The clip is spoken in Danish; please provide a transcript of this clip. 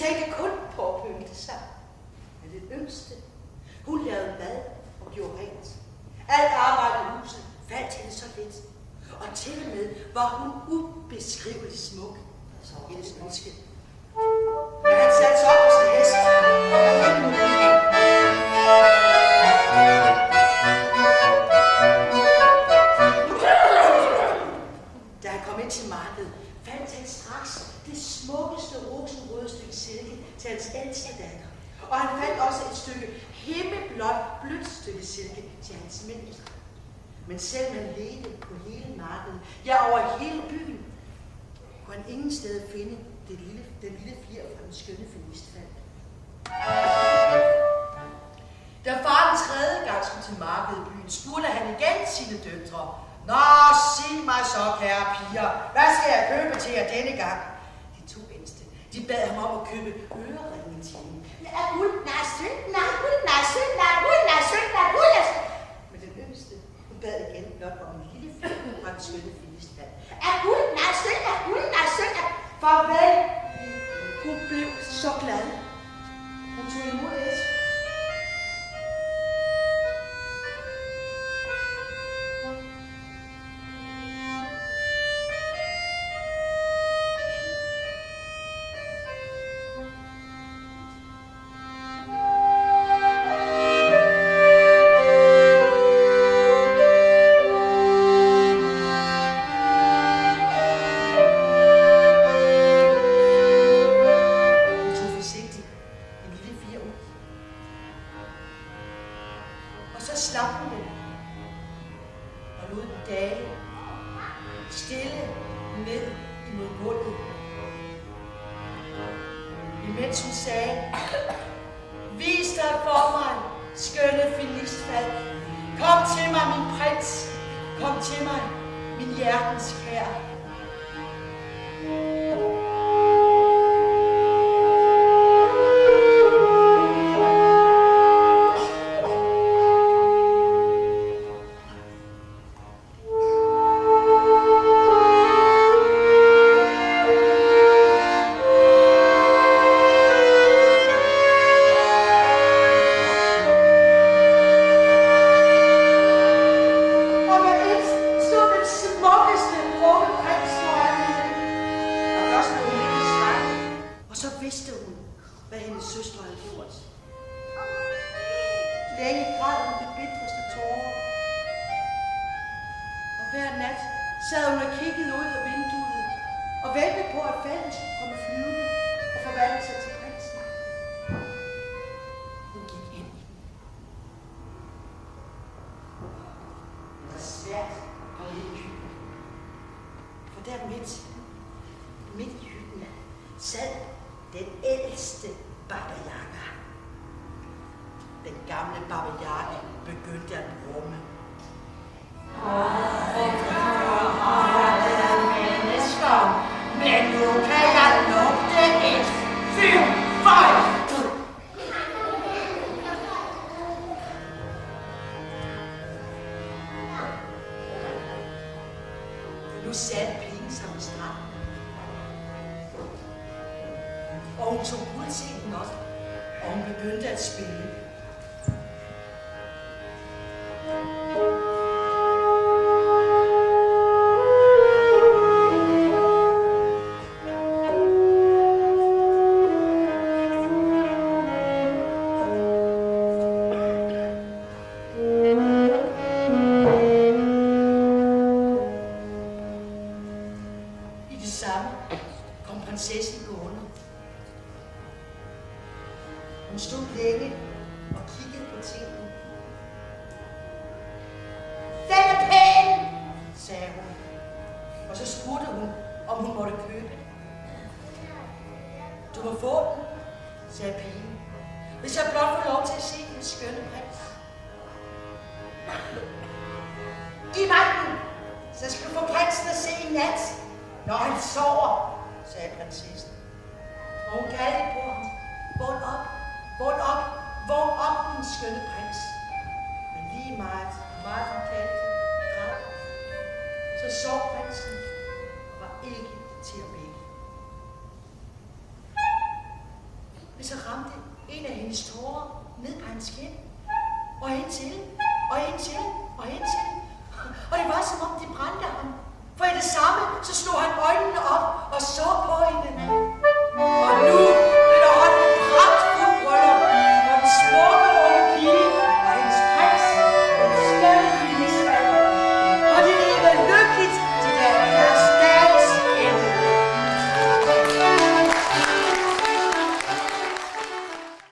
tænkte kun på at pynte sig. Men den yngste, hun lavede mad og gjorde rent. Alt arbejde i huset faldt hende så lidt. Og til og med var hun ubeskriveligt smuk, som hendes ønske. Men han satte sig op på sin hest, og var helt mulig. Da han kom ind til markedet, fandt han straks det smukkeste rosenrøde stykke silke til hans ældste datter. Og han fandt også et stykke himmelblåt blødt stykke silke til hans mindste. Men selvom han ledte på hele markedet, ja over hele byen, kunne han ingen sted finde den lille fjer fra den skønne feministfald. Da far den tredje gang skulle til markedet i byen, spurgte han igen sine døtre. Nå, sig mig så, kære piger, hvad skal jeg købe til jer denne gang? De to ældste, de bad ham om at købe øreringen til hende. Nej, guld, nej, sølv, nej, guld, nej, sølv, nej, guld, nej, sølv, nej, guld, nej, sølv. Men den yngste, hun bad igen blot om en lille fjer fra den skønne feministfald. Er guld, nej, sølv, nej, guld, nej, sølv, nej. Farvel. Hun blev så glad. Hun tog imod æsken. Nu satte pigen sig på stranden, og hun tog guldsengen op, og hun begyndte at spille. Men så ramte en af hendes tårer ned på hans kind. Og en til, og en til, og en til. Og det var som om de brændte ham. For i det samme, så slog han øjnene op og så på hende. Og nu